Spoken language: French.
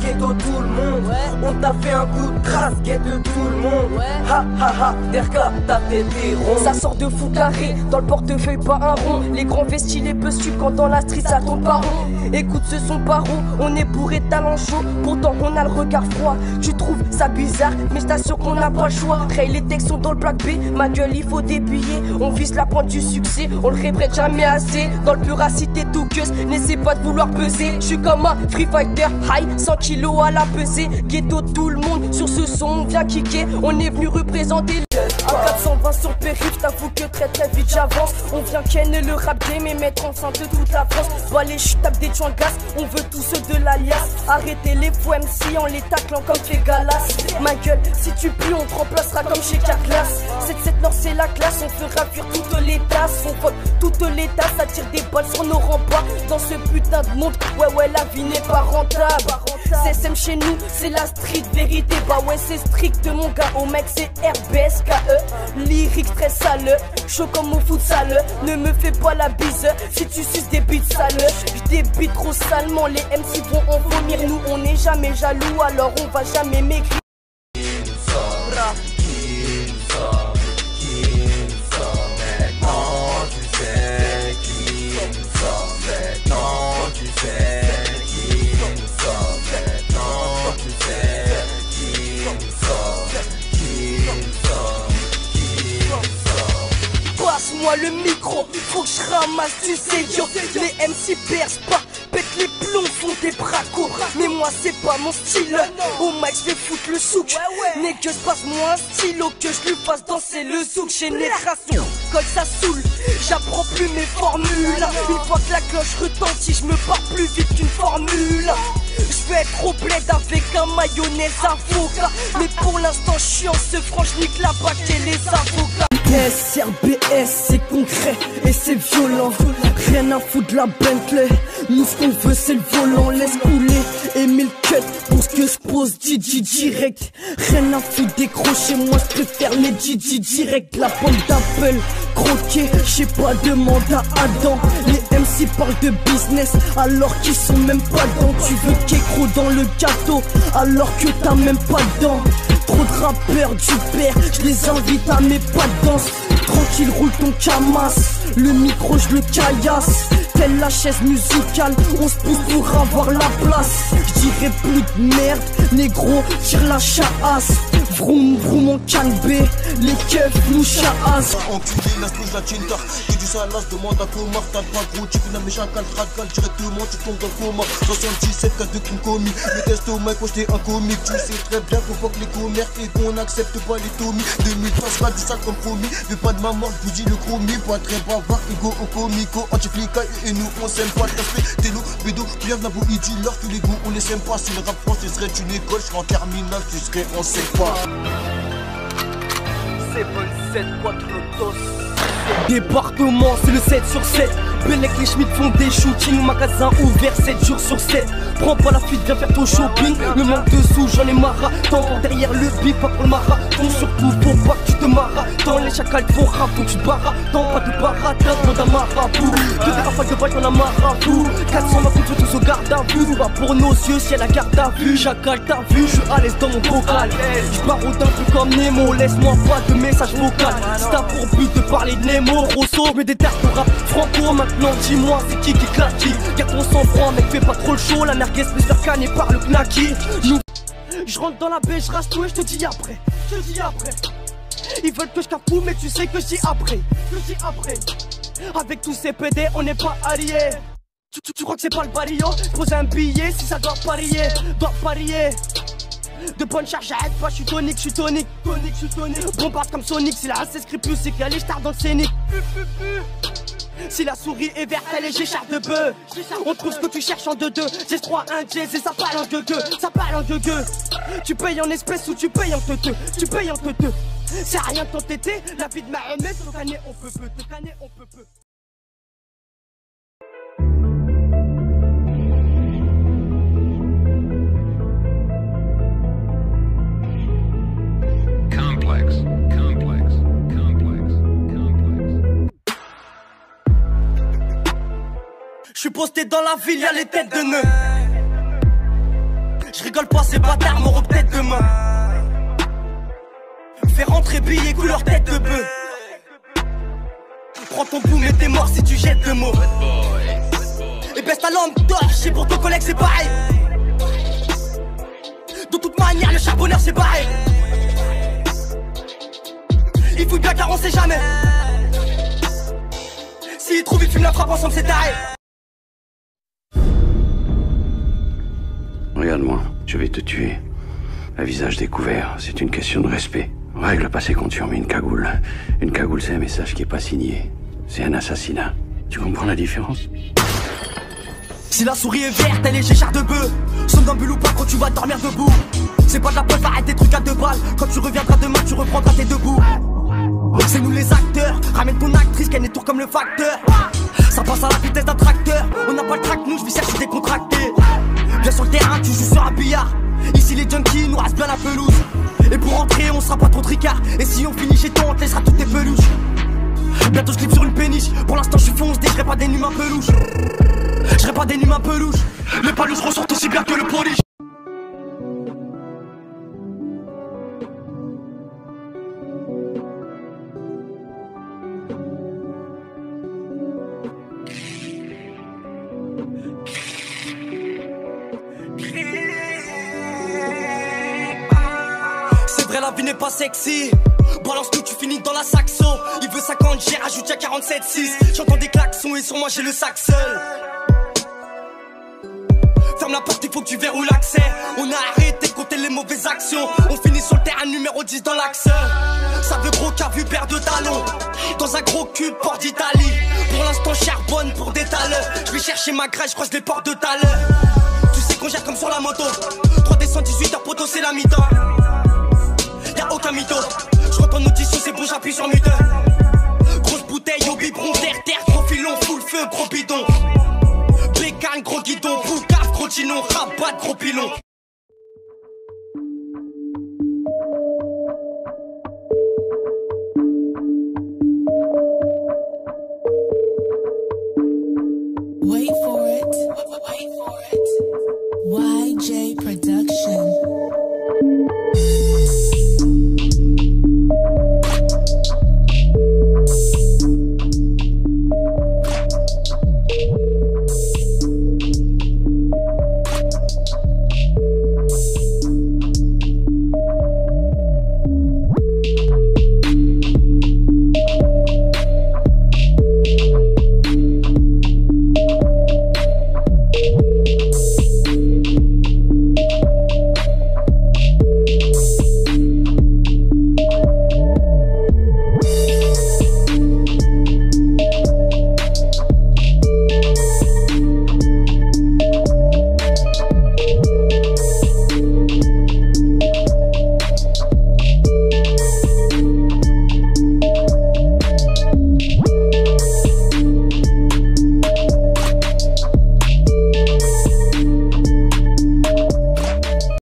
ghetto tout le monde. On t'a fait un coup de crasse, ghetto tout le monde. Ha ha ha, Derka, ta tête est ronde. Ça sort de fou carré, dans le portefeuille pas un rond. Les grands vestis les peu suivent quand dans la street ça tombe pas rond. Écoute ce son paro, on est bourré de talent chaud. Pourtant on a le regard froid. Tu trouves ça bizarre, mais je t'assure qu'on n'a pas le choix. Ray, les textes sont dans le bloc B, ma gueule il faut des billets. On vise la pointe du succès, on le répète jamais assez. Dans le puracité tout queuse, n'essaie pas de vouloir peser. Je suis comme un free fighter, high, 100 kilos à la pesée. Ghetto tout le monde, sur ce son on vient kicker. On est venu représenter un 420 sur le périph', t'avoue que très très vite j'avance. On vient ken le rap game et mettre enceinte de toute la France. Bah les chutes tape des joints gas, on veut tous ceux de l'alias. Arrêtez les faux MC en les taclant comme fait Galas. Ma gueule, si tu plies on te remplacera comme chez Carglass. 7-7 Nord c'est la classe, on fera fuir toutes les tasses. On vote toutes les tasses, ça tire des balles sur nos remparts. Dans ce putain de monde, ouais la vie n'est pas rentable. CSM chez nous, c'est la street vérité. Bah ouais c'est strict mon gars, au mec c'est RBSKE. Lyrique très sale, chaud comme au futsal. Ne me fais pas la bise si tu suces des bites sales. J'débite trop salement, les MC vont en vomir. Nous on n'est jamais jaloux, alors on va jamais maigrir. Passe-moi le micro, faut que je ramasse du yo. Les MC percent pas, pète les plombs, font des bracos. Mais moi c'est pas mon style, au max je vais foutre le souk. Négueuse, passe-moi un stylo, que je lui fasse danser le zouk. Génération, quand ça saoule, j'apprends plus mes formules. Une fois que la cloche retentit, je me pars plus vite qu'une formule. Je vais être au bled avec un mayonnaise avocat. Mais pour l'instant je suis en ce franche nique la bac et les avocats. SRBS c'est concret et c'est violent. Rien à foutre de la Bentley. Nous ce qu'on veut c'est le volant. Laisse couler et 1000 cuts pour ce que je pose. DJ direct. Rien à foutre décrocher. Moi je préfère les DJ direct. La pomme d'Apple croquer. J'ai pas de mandat à dents. Les MC parlent de business alors qu'ils sont même pas dedans. Tu veux qu'écro dans le gâteau alors que t'as même pas de dents. Trop de rappeurs du père, je les invite à mes pas de danse. Tranquille, roule ton camas, le micro je le caillasse. Telle la chaise musicale, on se pousse pour avoir la place. Je dirais plus de merde, négro, tire la chaasse. Vroom vroom on calbé, les keufs nous chaassent. Enculé, laisse-nous la tinta, que du salas, demande à Comar. T'as pas gros, tu fais la méchant calcracal, directement tu tombes dans le coma. 77 cas de crime commis, le test au mec, j'étais un comique. Tu sais très bien qu'on fuck les commères et qu'on accepte pas les tomis. 2015, pas du sale comme promis, mais pas de ma mort, je vous dis le chromie. Pas très bavard, ego au comico, anti-flica et nous on s'aime pas. T'as fait, bédo, tu viens de la bouille, dis-leur tous les goûts, on les aime pas. Si le rap français serait une école, je serais en terminale, tu serais on sait pas. 7 Quattro. Département, c'est le 7 sur 7. Bellec, les Schmitt font des shootings. Magasin ouvert 7 jours sur 7. Prends pas la fuite, viens faire ton shopping. Le manque de sous, j'en ai marre. Tant pour derrière le bip, pas pour le marathon. Surtout pour pas que tu te marras. Tant les chacals font rap, faut que tu te barras. Tant pas de baratin, dans ta marabout. Que des rafales de balle dans la marabout. 400 ma coupe, tous au garde à vue. Pas pour nos yeux, si elle a garde à vue. Chacal, t'as vu, je suis à l'aise dans mon vocal. Je baroude un peu comme Nemo. Laisse-moi pas de message vocal. Si t'as pour but de parler de Nemo, Rosso, je me déterre pour rap franco. Maintenant dis-moi c'est qui claque qui. Garde ton sang-froid mec, fais pas trop le show. La merguez peut se faire canner par le knacky. Je rentre dans la baie, je rase tout et je te dis après. Ils veulent que je capou mais tu sais que je dis après. Avec tous ces PD on n'est pas alliés. Tu crois que c'est pas le balayo? Pose un billet si ça doit parier. De bonne charge, j'arrête pas, je suis tonique. Bombarde comme Sonic, si la race s'inscrit plus, c'est qu'il y a les stars dans le scénic. Si la souris est verte, elle est géchard de bœuf. On trouve ce que tu cherches en 2-2. J'ai 3 1 jazz et ça parle en gueux. Tu payes en espèces ou tu payes en teuteux. C'est rien de t'entêter, la vie de ma MS. Te canner on peut peu. Je suis posté dans la ville, y'a les têtes de nœuds. Je rigole pas, ces bâtards m'auront peut-être demain. Fais rentrer billets couleur tête de bœuf. Prends ton bout, mais t'es mort si tu jettes le mot. Et baisse ta lampe torche, et pour ton collègue c'est pareil. De toute manière, le charbonneur c'est pareil. Il faut bien car on sait jamais. S'il trouve, il fume la frappe ensemble, c'est taré. Regarde-moi, je vais te tuer. À visage découvert, c'est une question de respect. Règle passée compte sur, mais une cagoule. Une cagoule, c'est un message qui est pas signé. C'est un assassinat. Tu comprends la différence? Si la souris est verte, elle est géchard de bœuf. Somnambule ou pas quand tu vas dormir debout. C'est pas de la pote, arrête tes trucs à 2 balles. Quand tu reviendras demain, tu reprendras tes debout. C'est nous les acteurs, ramène ton actrice qu'elle est tour comme le facteur. Ça passe à la vitesse d'un tracteur. On n'a pas le track, nous, je vais chercher des contractés. Viens sur le terrain, tu joues sur un billard. Ici les junkies nous rasent bien la pelouse. Et pour rentrer, on sera pas trop tricard. Et si on finit chez toi, on te laissera toutes tes peluches. Bientôt je clip sur une péniche. Pour l'instant je suis foncé, je serai pas des numes un peu louches. Je serai pas des numes un peu louches. Les palouches ressortent aussi bien que le polish. C'est vrai, la vie n'est pas sexy. Balance tout, tu finis dans la saxo. Il veut 50, j'ai rajouté à 47,6. J'entends des klaxons et sur moi j'ai le sac seul. Ferme la porte, il faut que tu verrouilles l'accès. On a arrêté de compter les mauvaises actions. On finit sur le terrain numéro 10 dans l'axe. Ça veut gros car vu paire de talons. Dans un gros cul de port d'Italie. Pour l'instant charbonne pour des talents. Je vais chercher ma grève, je croise les portes de talent. Tu sais qu'on gère comme sur la moto. 3 descends 18 heures poteau, c'est la mi-temps. Y'a aucun mytho. Je rentre en audition, c'est bon, j'appuie sur muteur. Grosse bouteille au biberon, terre, gros filon, full feu, gros bidon. Bécane, gros guidon, boucave, gros chinon, rabat, gros pilon.